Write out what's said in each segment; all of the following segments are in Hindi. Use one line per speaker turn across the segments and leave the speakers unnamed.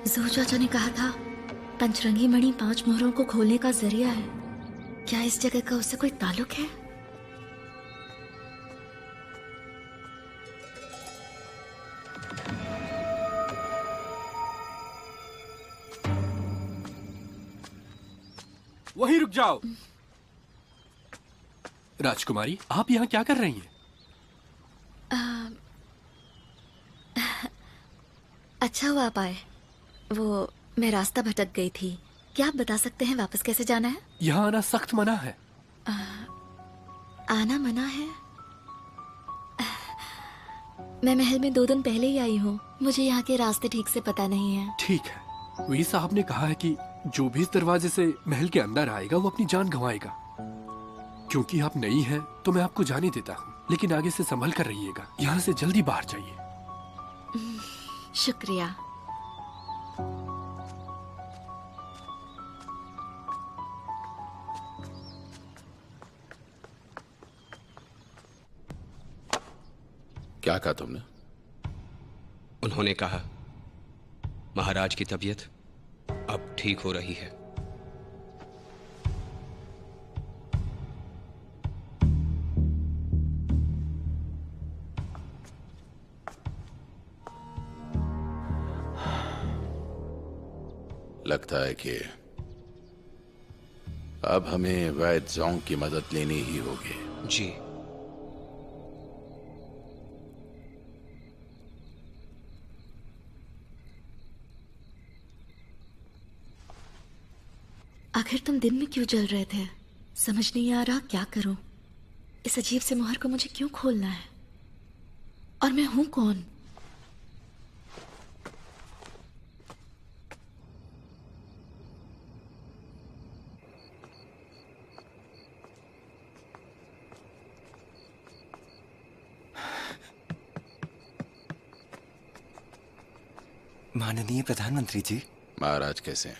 ज़ू चाचा ने कहा था पंचरंगी मणि 5 मोहरों को खोलने का जरिया है। क्या इस जगह का उससे कोई ताल्लुक है?
वहीं रुक जाओ। राजकुमारी, आप यहाँ क्या कर रही हैं?
अच्छा हुआ आप आए। वो मैं रास्ता भटक गई थी। क्या आप बता सकते हैं वापस कैसे जाना है?
यहाँ आना सख्त मना है।
आना मना है? मैं महल में 2 दिन पहले ही आई हूँ। मुझे यहाँ के रास्ते ठीक से पता नहीं है।
ठीक है, वी साहब ने कहा है कि जो भी इस दरवाजे से महल के अंदर आएगा वो अपनी जान गंवाएगा। क्योंकि आप नई हैं तो मैं आपको जाने देता हूँ, लेकिन आगे से संभल कर रहिएगा। यहाँ से जल्दी बाहर जाइए।
शुक्रिया।
क्या कहा तुमने?
उन्होंने कहा महाराज की तबीयत अब ठीक हो रही है।
लगता है कि अब हमें वैद जोंग की मदद लेनी ही होगी।
जी।
आखिर तुम दिन में क्यों जल रहे थे? समझ नहीं आ रहा क्या करूं। इस अजीब से मोहर को मुझे क्यों खोलना है? और मैं हूं कौन?
माननीय प्रधानमंत्री जी।
महाराज कैसे हैं?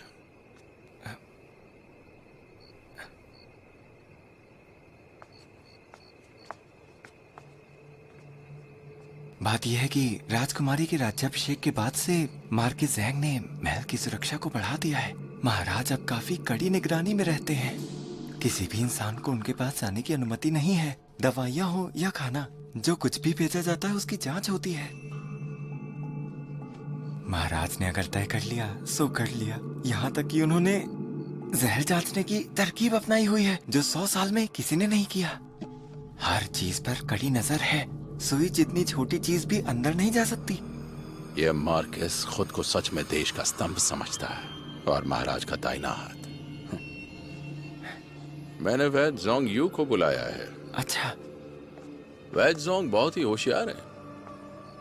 बात यह है कि राजकुमारी के राज्याभिषेक के बाद से मार्किस ज़ैंग ने महल की सुरक्षा को बढ़ा दिया है। महाराज अब काफी कड़ी निगरानी में रहते हैं। किसी भी इंसान को उनके पास जाने की अनुमति नहीं है। दवाइयाँ हो या खाना, जो कुछ भी भेजा जाता है उसकी जांच होती है। महाराज ने अगर तय कर लिया सो कर लिया। यहाँ तक कि उन्होंने जहर जांचने की तरकीब अपनाई हुई है जो 100 साल में किसी ने नहीं किया। हर चीज पर कड़ी नजर है। सुई जितनी छोटी चीज भी अंदर नहीं जा सकती।
यह मार्किस खुद को सच में देश का स्तंभ समझता है और महाराज का दाहिना हाथ। मैंने वैद जोंग यू को बुलाया है।
अच्छा।
वैद जोंग बहुत ही होशियार है।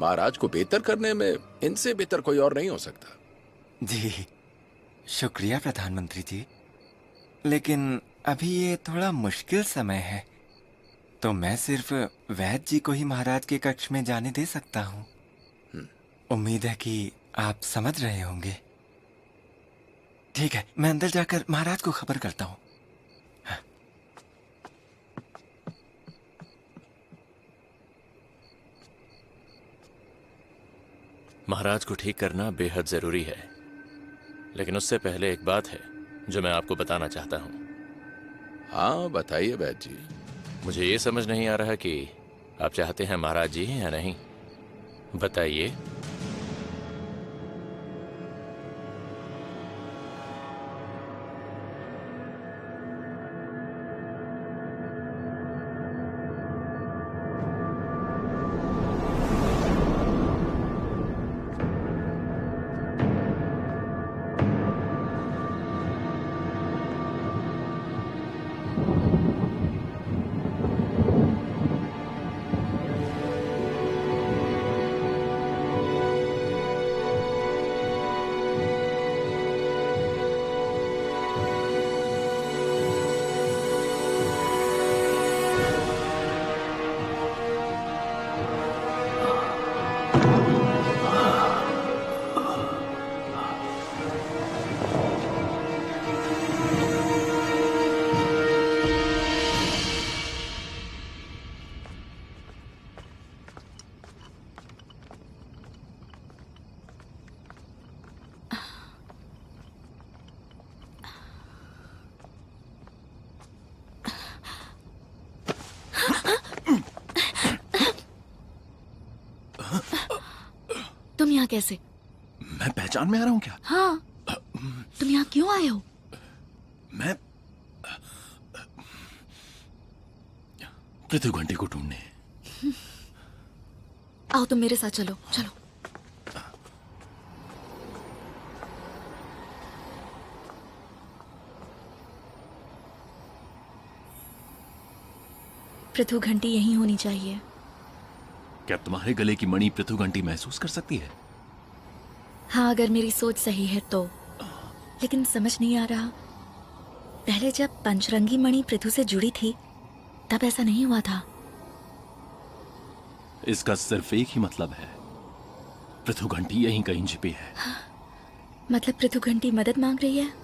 महाराज को बेहतर करने में इनसे बेहतर कोई और नहीं हो सकता।
जी शुक्रिया प्रधानमंत्री जी, लेकिन अभी ये थोड़ा मुश्किल समय है, तो मैं सिर्फ वैद जी को ही महाराज के कक्ष में जाने दे सकता हूँ। उम्मीद है कि आप समझ रहे होंगे। ठीक है, मैं अंदर जाकर महाराज को खबर करता हूँ।
महाराज को ठीक करना बेहद जरूरी है, लेकिन उससे पहले एक बात है जो मैं आपको बताना चाहता हूँ।
हाँ बताइए वैद जी।
मुझे ये समझ नहीं आ रहा कि आप चाहते हैं महाराज जी हैं या नहीं। बताइए।
तुम यहाँ कैसे?
मैं पहचान में आ रहा हूँ क्या?
हाँ, तुम यहाँ क्यों आए हो?
मैं पृथ्वी घंटी को ढूंढने।
आओ तुम मेरे साथ चलो, चलो। पृथु घंटी यहीं होनी चाहिए।
क्या तुम्हारे गले की मणि पृथ्वी घंटी महसूस कर सकती है?
हाँ, अगर मेरी सोच सही है तो। लेकिन समझ नहीं आ रहा, पहले जब पंचरंगी मणि पृथु से जुड़ी थी तब ऐसा नहीं हुआ था।
इसका सिर्फ एक ही मतलब है, पृथ्वी घंटी यहीं कहीं छिपी है।
मतलब पृथु घंटी मदद मांग रही है?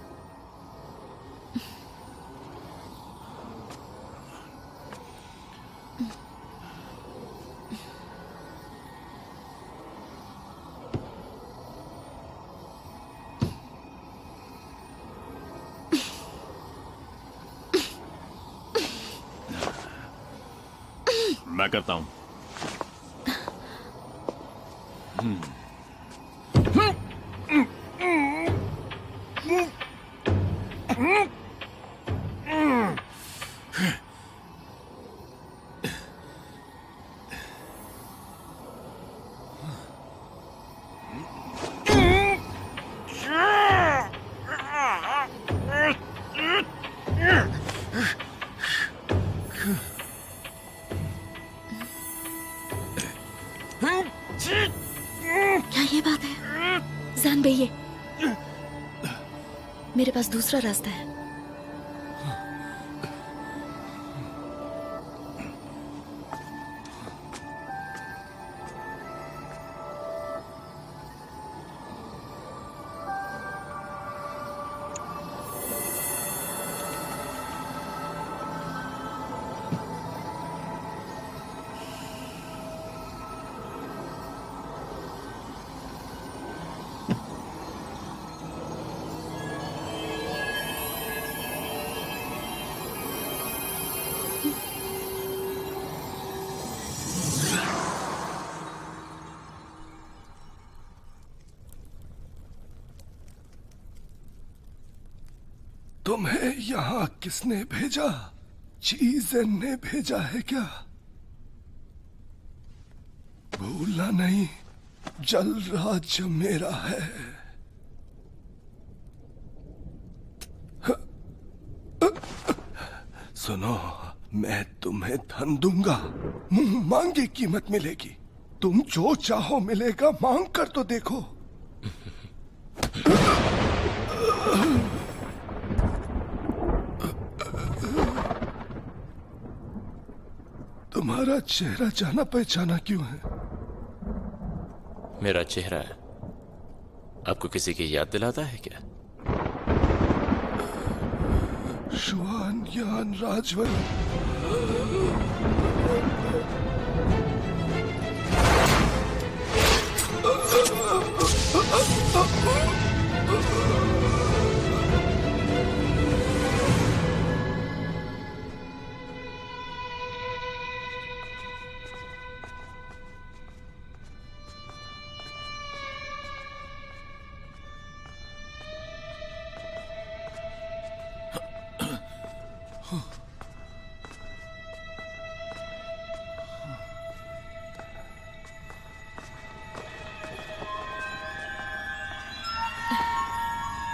मैं करता हूं।
क्या ये बात है? जान बे, ये मेरे पास दूसरा रास्ता है।
तुम्हें यहाँ किसने भेजा? चीज़न ने भेजा है क्या? भूलना नहीं, जल राज्य मेरा है। सुनो, मैं तुम्हें धन दूंगा, मुंह मांगी कीमत मिलेगी। तुम जो चाहो मिलेगा, मांग कर तो देखो। तुम्हारा चेहरा जाना पहचाना क्यों है?
मेरा चेहरा आपको किसी की याद दिलाता है क्या?
शुआन यान राजवल।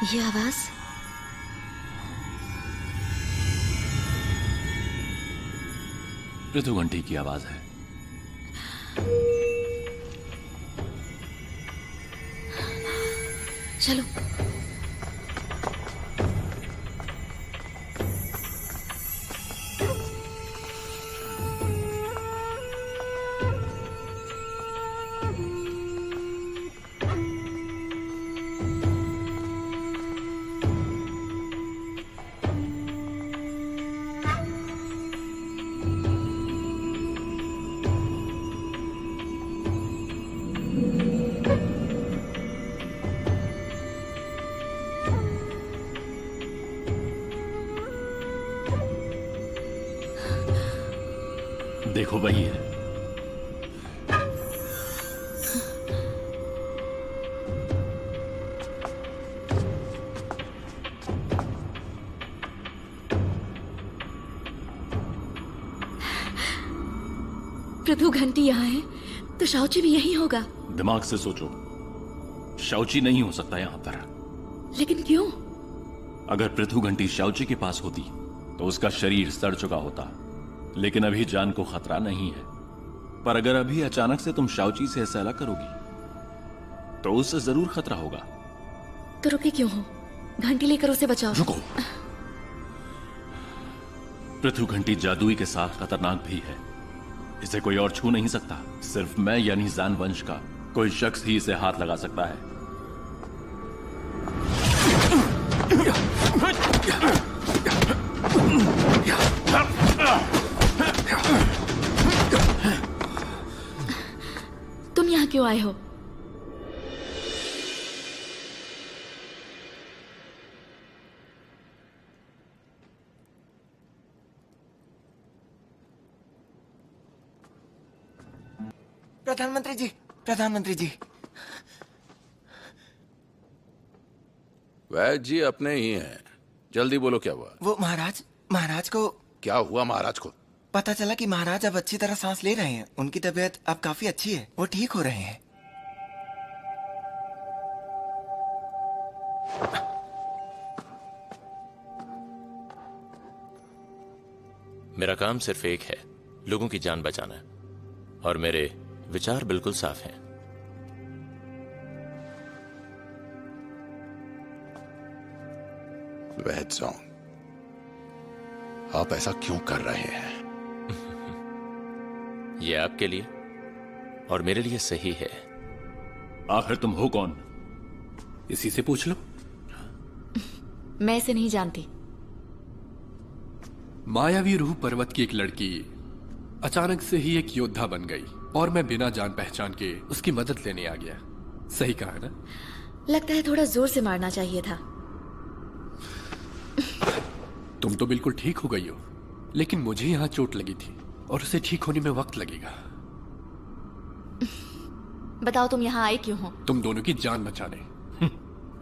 ये आवाज?
पृथ्वी घंटी की आवाज है।
चलो।
देखो वही है।
पृथु घंटी यहाँ है तो शाओची भी यही होगा।
दिमाग से सोचो, शाओची नहीं हो सकता यहां पर।
लेकिन क्यों?
अगर पृथु घंटी शाओची के पास होती तो उसका शरीर सड़ चुका होता, लेकिन अभी जान को खतरा नहीं है। पर अगर अभी अचानक से तुम शाओची से ऐसा अलग करोगी तो उससे जरूर खतरा होगा।
तो रुके क्यों हो? घंटी लेकर उसे बचाओ।
रुको। पृथु घंटी जादुई के साथ खतरनाक भी है। इसे कोई और छू नहीं सकता। सिर्फ मैं यानी जान वंश का कोई शख्स ही इसे हाथ लगा सकता है।
तुम यहाँ क्यों आए हो?
प्रधानमंत्री जी, प्रधानमंत्री जी।
वैद्य जी अपने ही हैं। जल्दी बोलो क्या हुआ?
वो महाराज को
क्या हुआ महाराज को?
पता चला कि महाराज अब अच्छी तरह सांस ले रहे हैं। उनकी तबीयत अब काफी अच्छी है, वो ठीक हो रहे हैं।
मेरा काम सिर्फ एक है, लोगों की जान बचाना, और मेरे विचार बिल्कुल साफ हैं।
वैद्य सॉन्ग, आप ऐसा क्यों कर रहे हैं?
ये आपके लिए और मेरे लिए सही है।
आखिर तुम हो कौन?
इसी से पूछ लो।
मैं इसे नहीं जानती।
मायावी रूह पर्वत की एक लड़की अचानक से ही एक योद्धा बन गई और मैं बिना जान पहचान के उसकी मदद लेने आ गया। सही कहा ना?
लगता है थोड़ा जोर से मारना चाहिए था।
तुम तो बिल्कुल ठीक हो गई हो, लेकिन मुझे यहाँ चोट लगी थी और उसे ठीक होने में वक्त लगेगा।
बताओ तुम यहाँ आए क्यों हो?
तुम दोनों की जान बचाने।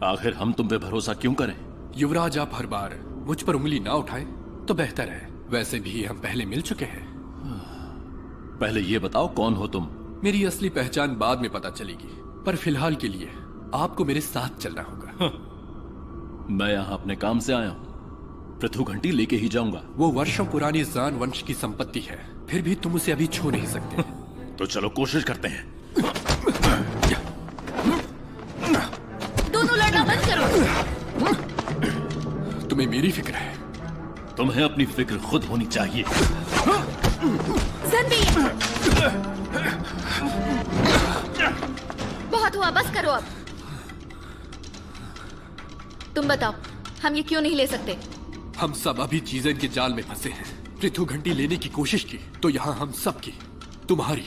आखिर हम तुम पे भरोसा क्यों करें?
युवराज, आप हर बार मुझ पर उंगली ना उठाएं तो बेहतर है। वैसे भी हम पहले मिल चुके हैं।
पहले ये बताओ कौन हो तुम?
मेरी असली पहचान बाद में पता चलेगी, पर फिलहाल के लिए आपको मेरे साथ चलना होगा।
मैं यहाँ अपने काम से आया हूँ, पृथु घंटी लेके ही जाऊंगा।
वो वर्षों पुरानी जान वंश की संपत्ति है, फिर भी तुम उसे अभी छू नहीं सकते।
तो चलो कोशिश करते हैं।
दोनों लड़ना बंद करो।
तुम्हें मेरी फिक्र है।
तुम्हें अपनी फिक्र खुद होनी चाहिए।
बहुत हुआ, बस करो अब। तुम बताओ, हम ये क्यों नहीं ले सकते?
हम सब अभी चीजें के जाल में फंसे हैं। पृथु घंटी लेने की कोशिश की तो यहाँ हम सब की, तुम्हारी,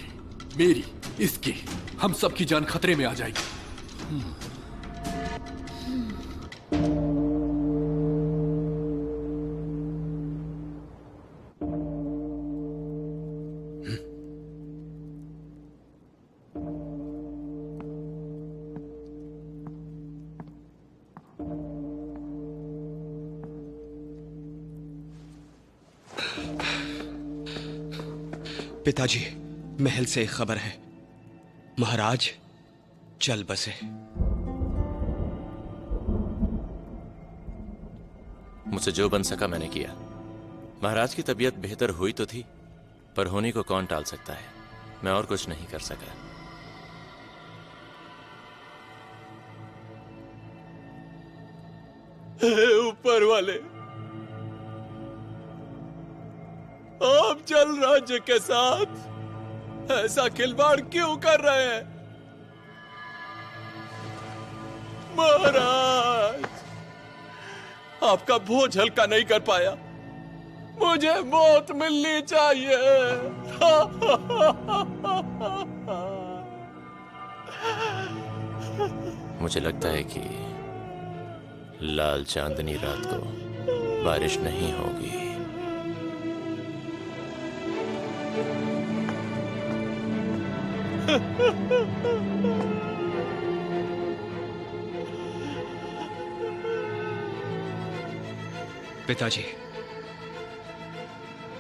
मेरी, इसकी, हम सब की जान खतरे में आ जाएगी।
पिताजी, महल से एक खबर है। महाराज चल बसे।
मुझसे जो बन सका मैंने किया। महाराज की तबीयत बेहतर हुई तो थी, पर होने को कौन टाल सकता है। मैं और कुछ नहीं कर सका।
ऊपर वाले, आप जल राज्य के साथ ऐसा खिलवाड़ क्यों कर रहे हैं? महाराज, आपका बोझ हल्का नहीं कर पाया। मुझे मौत मिलनी चाहिए।
मुझे लगता है कि लाल चांदनी रात को बारिश नहीं होगी।
पिताजी,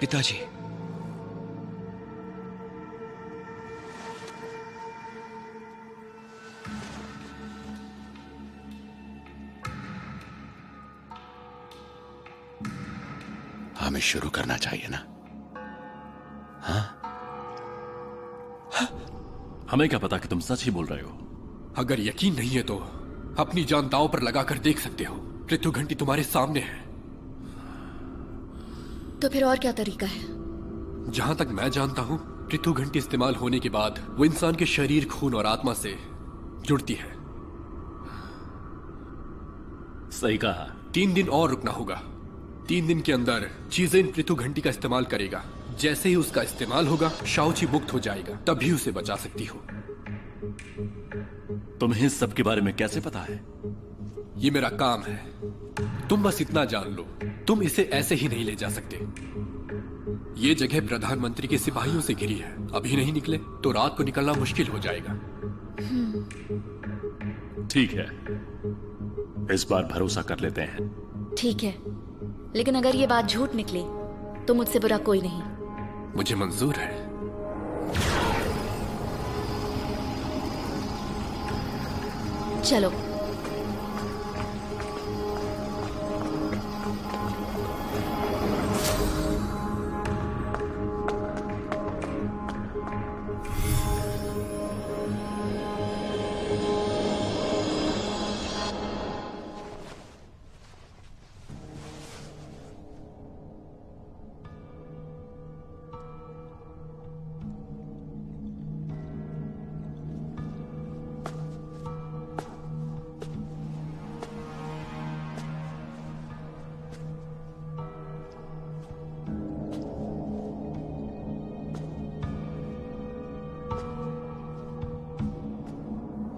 पिताजी,
हमें शुरू करना चाहिए ना? हाँ?
हमें क्या पता कि तुम सच ही बोल रहे हो।
अगर यकीन नहीं है तो अपनी जान दांव पर लगाकर देख सकते हो। पृथु घंटी तुम्हारे सामने है।
तो फिर और क्या तरीका है?
जहां तक मैं जानता हूं, पृथु घंटी इस्तेमाल होने के बाद वो इंसान के शरीर, खून और आत्मा से जुड़ती है।
सही कहा।
3 दिन और रुकना होगा। 3 दिन के अंदर चीजें इन पृथु घंटी का इस्तेमाल करेगा। जैसे ही उसका इस्तेमाल होगा, शाओची मुक्त हो जाएगा, तभी उसे बचा सकती हो।
तुम्हें इस सब के बारे में कैसे पता है?
ये मेरा काम है। तुम बस इतना जान लो, तुम इसे ऐसे ही नहीं ले जा सकते। ये जगह प्रधानमंत्री के सिपाहियों से घिरी है। अभी नहीं निकले तो रात को निकलना मुश्किल हो जाएगा।
ठीक है, इस बार भरोसा कर लेते हैं।
ठीक है, लेकिन अगर ये बात झूठ निकली तो मुझसे बुरा कोई नहीं।
मुझे मंजूर है।
चलो।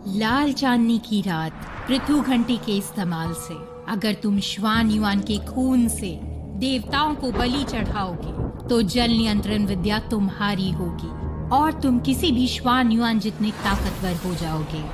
लाल चांदनी की रात पृथु घंटी के इस्तेमाल से अगर तुम श्वान युआन के खून से देवताओं को बलि चढ़ाओगे तो जल नियंत्रण विद्या तुम्हारी होगी और तुम किसी भी श्वान युआन जितने ताकतवर हो जाओगे।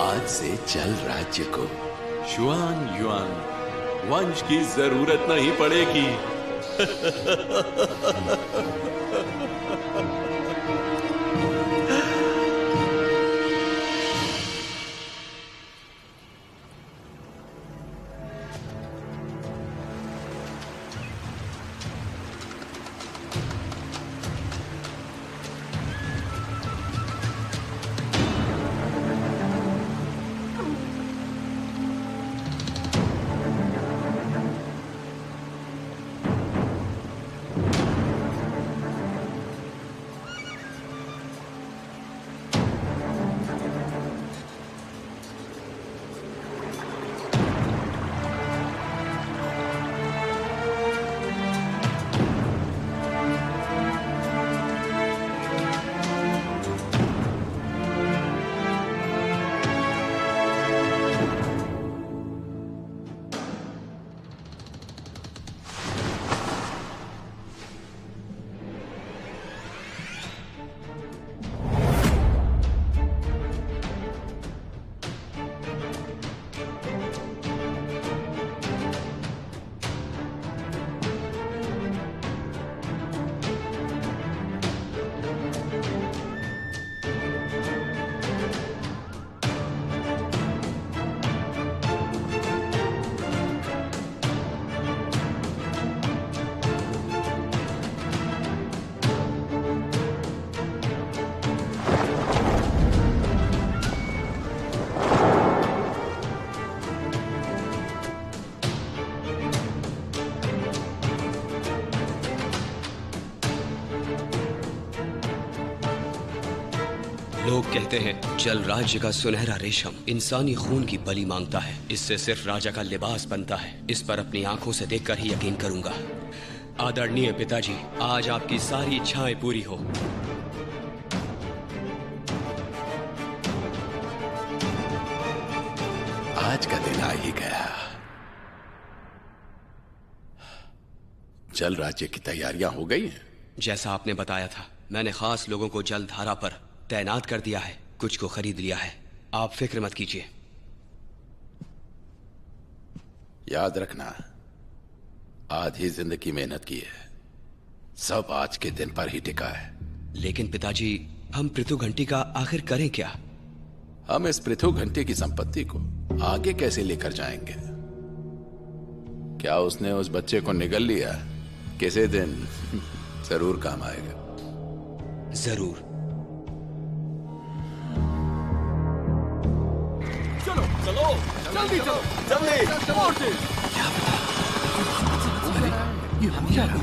आज से जल राज्य को
शुआन युआन वंश की जरूरत नहीं पड़ेगी।
लोग कहते हैं जल राज्य का सुनहरा रेशम इंसानी खून की बलि मांगता है। इससे सिर्फ राजा का लिबास बनता है। इस पर अपनी आंखों से देखकर ही यकीन करूंगा। आदरणीय पिताजी, आज आपकी सारी इच्छाएं पूरी हो।
आज का दिन आ ही गया। जल राज्य की तैयारियां हो गई हैं।
जैसा आपने बताया था, मैंने खास लोगों को जल धारा पर तैनात कर दिया है। कुछ को खरीद लिया है। आप फिक्र मत कीजिए।
याद रखना, आधी जिंदगी मेहनत की है, सब आज के दिन पर ही टिका है।
लेकिन पिताजी, हम पृथु घंटी का आखिर करें क्या?
हम इस पृथु घंटी की संपत्ति को आगे कैसे लेकर जाएंगे? क्या उसने उस बच्चे को निगल लिया? किसी दिन जरूर काम आएगा।
जरूर।
चलो जल्दी चलो जल्दी और तेज।
ये हम क्या रहा है?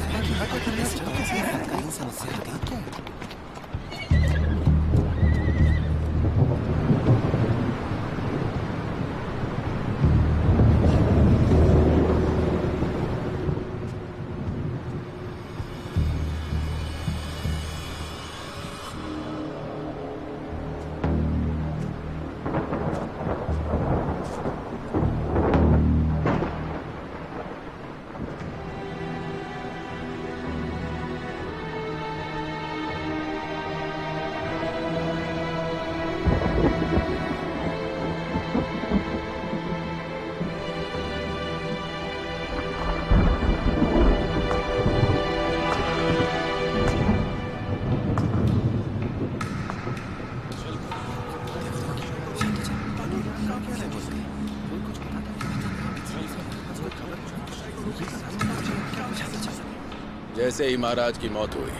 जैसे ही महाराज की मौत हुई,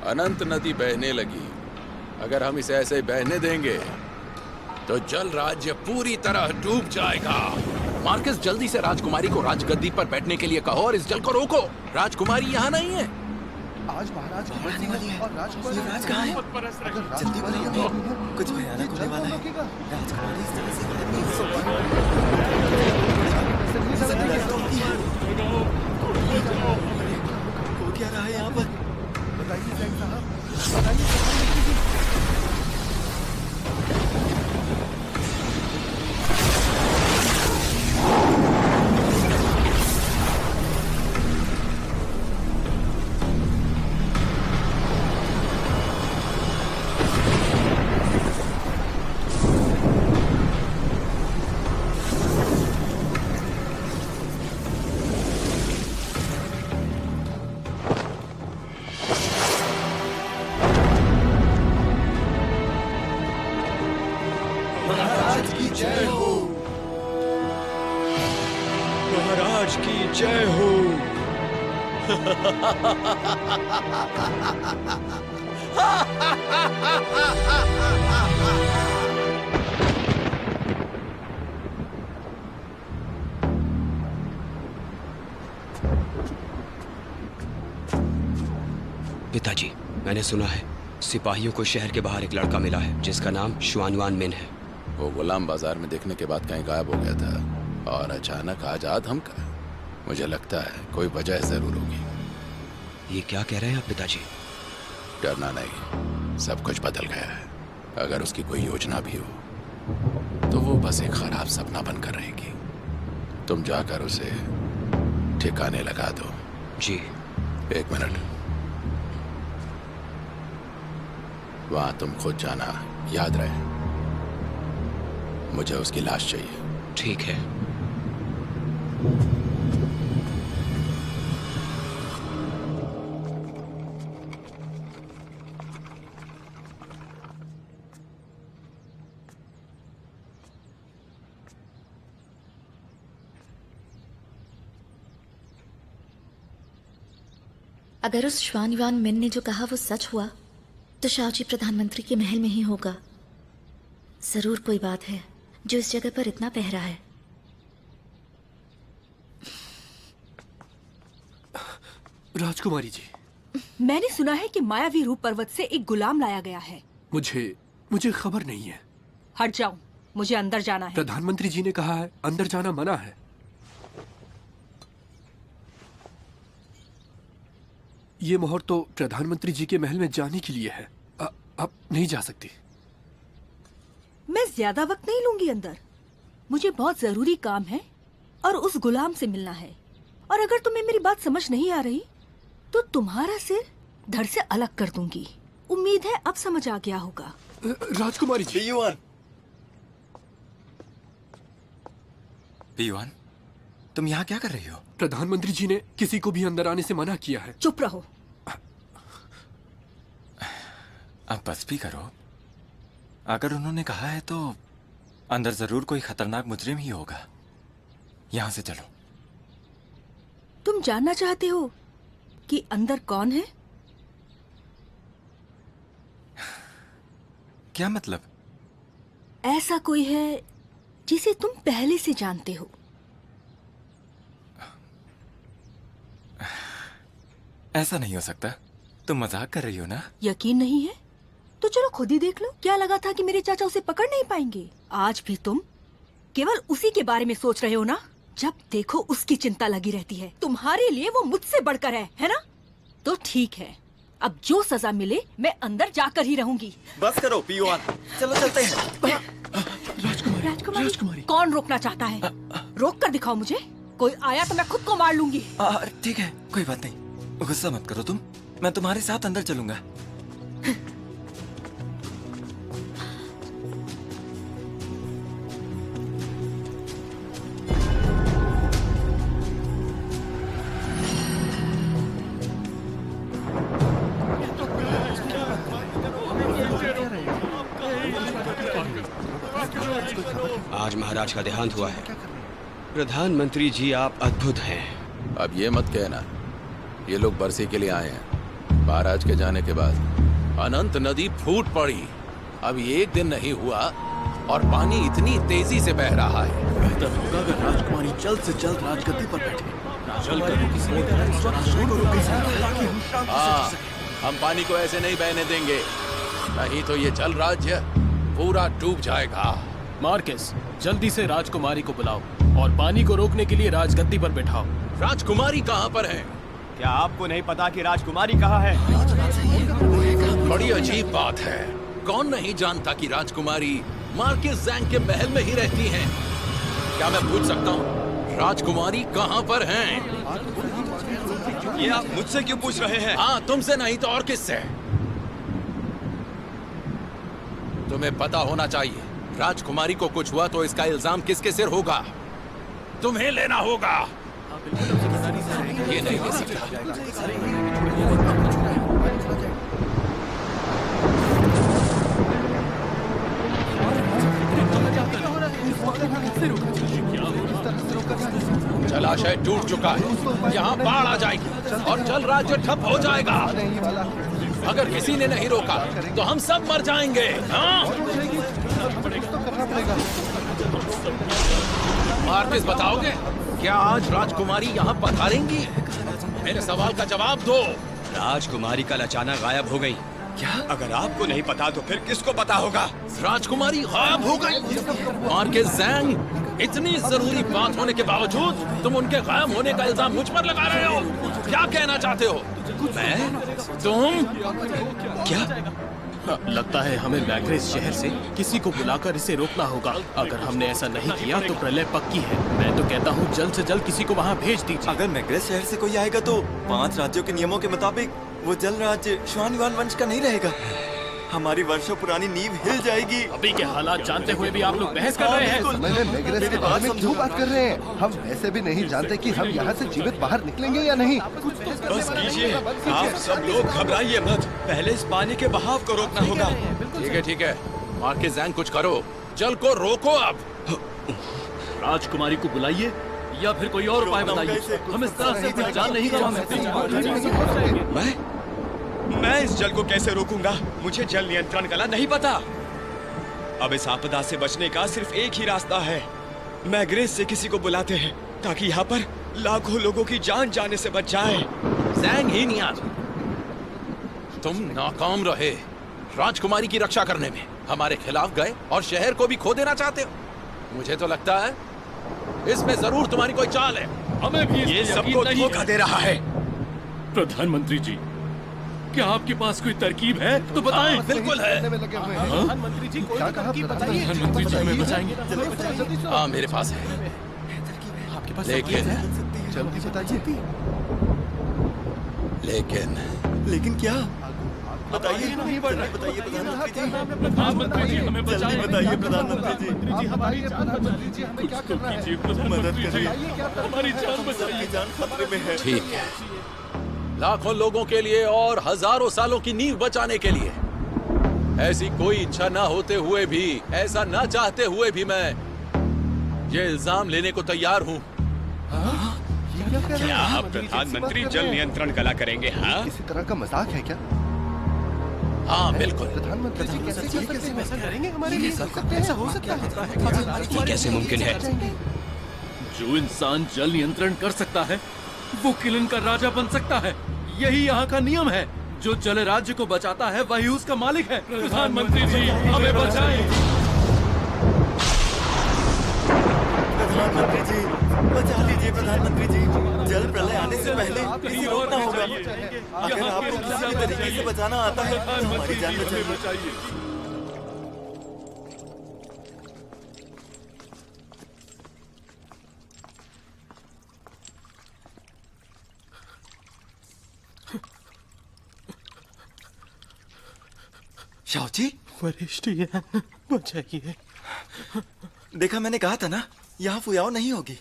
अनंत नदी बहने लगी। अगर हम इसे ऐसे बहने देंगे तो जल राज्य पूरी तरह डूब जाएगा। मार्कस, जल्दी से राजकुमारी को राजगद्दी पर बैठने के लिए कहो और इस जल को रोको। राजकुमारी यहाँ नहीं है।
आज महाराज की मरने वाली है। राज कहाँ है?
जल्दी बोलिए, कुछ भयानक होने वाला है। राजकुमारी इस तरह से गायब नहीं हो क्या रहा है यहाँ पर?
बताइए सैन साहब, बताइए।
की जय हो। पिताजी, मैंने सुना है सिपाहियों को शहर के बाहर एक लड़का मिला है जिसका नाम शुआनवान मिन है।
वो गुलाम बाजार में देखने के बाद कहीं गायब हो गया था और अचानक आज आधम का। मुझे लगता है कोई वजह जरूर होगी।
ये क्या कह रहे हैं आप पिताजी?
डरना नहीं, सब कुछ बदल गया है। अगर उसकी कोई योजना भी हो तो वो बस एक खराब सपना बनकर रहेगी। तुम जाकर उसे ठिकाने लगा दो।
जी।
1 मिनट, वहां तुम खुद जाना, याद रहे। मुझे उसकी लाश चाहिए।
ठीक है।
अगर उस श्वानवान मिन ने जो कहा वो सच हुआ तो शाहजी प्रधानमंत्री के महल में ही होगा। जरूर कोई बात है जो इस जगह पर इतना पहरा है।
राजकुमारी जी,
मैंने सुना है कि मायावी रूप पर्वत से एक गुलाम लाया गया है।
मुझे खबर नहीं है।
हट जाओ, मुझे अंदर जाना है।
प्रधानमंत्री जी ने कहा है अंदर जाना मना है। ये मोहर तो प्रधानमंत्री जी के महल में जाने के लिए है। अब नहीं जा सकती।
मैं ज्यादा वक्त नहीं लूंगी अंदर। मुझे बहुत जरूरी काम है और उस गुलाम से मिलना है। और अगर तुम्हें मेरी बात समझ नहीं आ रही तो तुम्हारा सिर धड़ से अलग कर दूंगी। उम्मीद है अब समझ आ गया होगा।
राजकुमारी जी।
पीयूआन, तुम यहाँ क्या कर रही हो?
प्रधानमंत्री जी ने किसी को भी अंदर आने से मना किया है।
चुप रहो।
अब बस भी करो। अगर उन्होंने कहा है तो अंदर जरूर कोई खतरनाक मुजरिम ही होगा। यहाँ से चलो।
तुम जानना चाहते हो कि अंदर कौन है?
क्या मतलब?
ऐसा कोई है जिसे तुम पहले से जानते हो।
ऐसा नहीं हो सकता। तुम मजाक कर रही हो ना?
यकीन नहीं है तो चलो खुद ही देख लो। क्या लगा था कि मेरे चाचा उसे पकड़ नहीं पाएंगे? आज भी तुम केवल उसी के बारे में सोच रहे हो ना? जब देखो उसकी चिंता लगी रहती है। तुम्हारे लिए वो मुझसे बढ़कर है ना? तो ठीक है, अब जो सजा मिले मैं अंदर जाकर ही रहूंगी।
बस करो पीयूआन, चलो चलते हैं।
राजकुमारी, कौन रोकना चाहता है? रोक कर दिखाओ मुझे। कोई आया तो मैं खुद को मार लूंगी।
ठीक है, कोई बात नहीं। गुस्सा मत करो तुम। मैं तुम्हारे साथ अंदर चलूंगा।
आज महाराज का देहांत हुआ है। प्रधानमंत्री जी, आप अद्भुत हैं।
अब ये मत कहना ये लोग बरसी के लिए आए हैं। महाराज के जाने के बाद अनंत नदी फूट पड़ी। अब ये एक दिन नहीं हुआ और पानी इतनी तेजी से बह रहा है।
बेहतर होगा अगर राजकुमारी जल्द से जल्द राजगद्दी पर बैठे।
हाँ, हम पानी को ऐसे नहीं बहने देंगे, नहीं तो ये जल राज्य पूरा डूब जाएगा।
मार्केस, जल्दी से राजकुमारी को बुलाओ और पानी को रोकने के लिए राजगद्दी पर बैठाओ।
राजकुमारी कहाँ पर है?
क्या आपको नहीं पता कि राजकुमारी कहाँ है?
बड़ी अजीब बात है। कौन नहीं जानता कि राजकुमारी मार्केस जैंग के महल में ही रहती हैं? क्या मैं पूछ सकता हूँ राजकुमारी कहाँ पर हैं?
ये आप मुझसे क्यों पूछ रहे हैं?
हाँ, तुमसे नहीं तो और किससे? तुम्हें पता होना चाहिए, राजकुमारी को कुछ हुआ तो इसका इल्जाम किसके सिर होगा? तुम्हें लेना होगा। ये नहीं ले सकता। जलाशय टूट चुका है, यहाँ बाढ़ आ जाएगी और जल राज्य ठप हो जाएगा। अगर किसी ने नहीं रोका तो हम सब मर जाएंगे। हाँ? मार्किस, बताओगे क्या आज राजकुमारी यहाँ पधारेंगी? मेरे सवाल का जवाब दो।
राजकुमारी कल अचानक गायब हो गई।
क्या? अगर आपको नहीं पता तो फिर किसको पता होगा?
राजकुमारी गायब हो गई। मार्किस ज़ैंग, इतनी जरूरी बात होने के बावजूद तुम उनके गायब होने का इल्जाम मुझ पर लगा रहे हो। क्या कहना चाहते हो?
मैं?
तुम?
क्या?
लगता है हमें मैग्रेस शहर से किसी को बुलाकर इसे रोकना होगा। अगर हमने ऐसा नहीं किया तो प्रलय पक्की है। मैं तो कहता हूँ जल्द से जल्द किसी को वहाँ भेज दीजिए।
अगर मैग्रेस शहर से कोई आएगा तो 5 राज्यों के नियमों के मुताबिक वो जल राज्य श्वान युआन वंश का नहीं रहेगा। हमारी वर्षों पुरानी नींव हिल जाएगी।
अभी के हालात जानते हुए भी आप लोग बहस कर रहे हैं।
मैंने मैग्रेस के बारे में क्यों बात कर रहे हैं? हम ऐसे भी नहीं जानते कि हम यहाँ से जीवित बाहर निकलेंगे या नहीं।
बस कीजिए, आप सब लोग घबराइए मत। पहले इस पानी के बहाव को रोकना होगा।
ठीक है। मार्किस ज़ैंग, कुछ करो, जल को रोको। अब
राजकुमारी को बुलाइए या फिर कोई और उपाय बताइए। हम इस तरह से अपनी जान नहीं गंवा सकते।
मैं इस जल को कैसे रोकूंगा? मुझे जल नियंत्रण कला नहीं पता। अब इस आपदा से बचने का सिर्फ एक ही रास्ता है। मैग्रेस से किसी को बुलाते हैं ताकि यहाँ पर लाखों लोगों की जान जाने से बच जाए।
ज़ैंग ही नहीं आ, तुम नाकाम रहे राजकुमारी की रक्षा करने में। हमारे खिलाफ गए और शहर को भी खो देना चाहते हो। मुझे तो लगता है इसमें जरूर तुम्हारी कोई चाल है।
हमें भी
ये सबको धोखा दे रहा है।
प्रधानमंत्री जी, क्या आपके पास कोई तरकीब है तो बताएं।
बिल्कुल है।
प्रधानमंत्री जी, कोई तरकीब बताइए।
प्रधानमंत्री जी हमें बचाएंगे।
हाँ, मेरे पास है।
आपके पास
लेकिन क्या? बताइए प्रधानमंत्री जी, हमें बचाइए। बताइए प्रधानमंत्री जी, मदद करिए, हमारी जान बचाइए, जान खतरे में है।
ठीक है, लाखों लोगों के लिए और हजारों सालों की नींव बचाने के लिए ऐसी कोई इच्छा ना होते हुए भी, ऐसा ना चाहते हुए भी मैं ये इल्जाम लेने को तैयार हूँ।
क्या आप प्रधानमंत्री जल नियंत्रण कला करेंगे? हाँ,
किसी तरह का मजाक है क्या?
हाँ बिल्कुल।
प्रधानमंत्री जी कैसे करेंगे हमारे लिए? ऐसा हो सकता है?
ये कैसे मुमकिन है?
जो इंसान जल नियंत्रण कर सकता है वो किलन का राजा बन सकता है। यही यहाँ का नियम है। जो जल राज्य को बचाता है वही उसका मालिक है। प्रधानमंत्री जी हमें बचाएं।
प्रधानमंत्री जी बचा लीजिए। प्रधानमंत्री जी, जल प्रलय आने से पहले इसे रोकना होगा। अगर आपको किसी भी तरीके से बचाना आता है तो हमारी जान बचाइए। शाओची,
वरिष्ठ बचाइए।
देखा, मैंने कहा था ना, यहाँ फुयाओ नहीं होगी।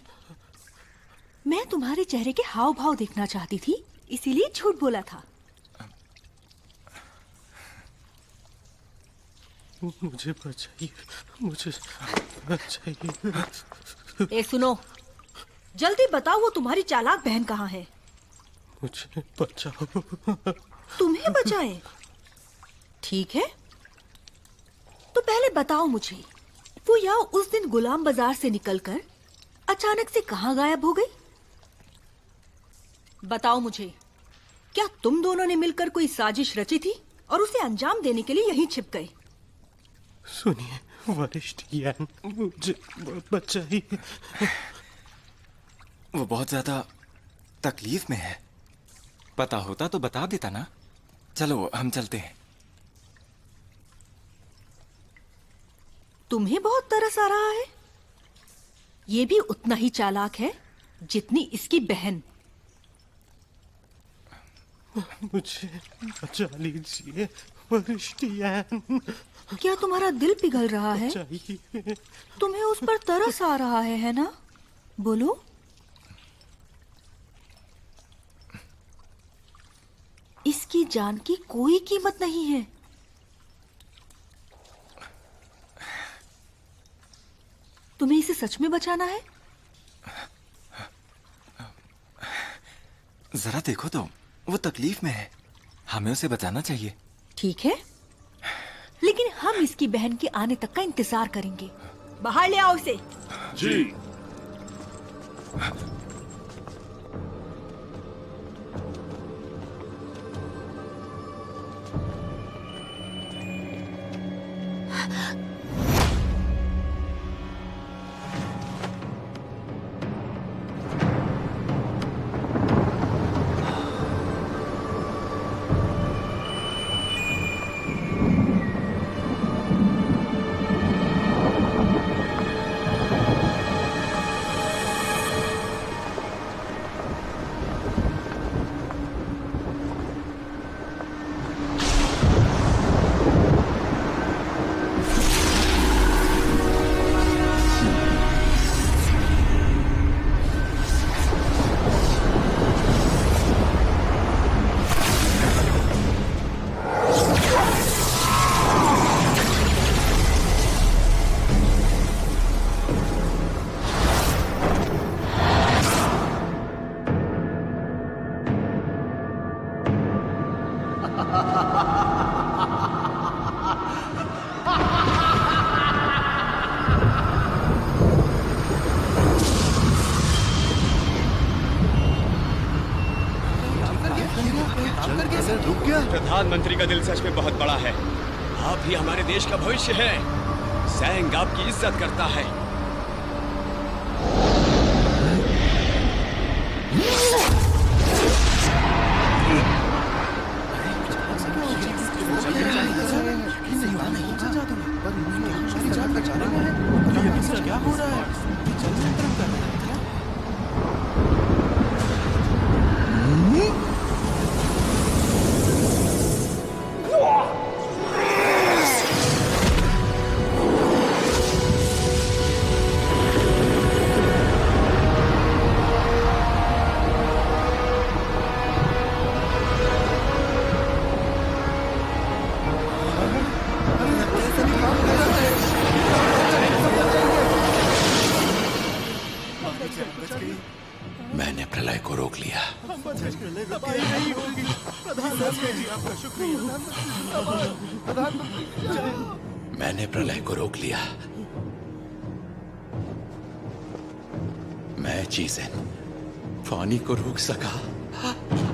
मैं तुम्हारे चेहरे के हाव भाव देखना चाहती थी, इसीलिए झूठ बोला था।
मुझे बचाइए, मुझे बचाइए।
ए सुनो, जल्दी बताओ वो तुम्हारी चालाक बहन कहाँ है?
मुझे बचाओ।
तुम्हें बचाए? ठीक है, तो पहले बताओ मुझे, वो यहाँ उस दिन गुलाम बाजार से निकलकर अचानक से कहाँ गायब हो गई? बताओ मुझे, क्या तुम दोनों ने मिलकर कोई साजिश रची थी और उसे अंजाम देने के लिए यहीं छिप गए?
सुनिए वरिष्ठ यान, मुझे बचाइए।
वो बहुत ज्यादा तकलीफ में है। पता होता तो बता देता ना। चलो हम चलते हैं।
तुम्हें बहुत तरस आ रहा है? ये भी उतना ही चालाक है जितनी इसकी बहन।
मुझे बचा लीजिए वरिष्ठ यान।
क्या तुम्हारा दिल पिघल रहा है? तुम्हें उस पर तरस आ रहा है ना? बोलो। इसकी जान की कोई कीमत नहीं है। तुम्हें इसे सच में बचाना है?
जरा देखो तो, वो तकलीफ में है। हमें उसे बचाना चाहिए।
ठीक है, लेकिन हम इसकी बहन के आने तक का इंतजार करेंगे। बाहर ले आओ उसे।
जी।
प्रधानमंत्री का दिल सच में बहुत बड़ा है। आप ही हमारे देश का भविष्य है। सैंग आपकी इज्जत करता है।
क्या हो रहा है? जल नियंत्रण कर रहे हैं क्या?
मैंने प्रलय को रोक लिया। मैंने प्रलय को रोक लिया। मैं चीजें पानी को रोक सका।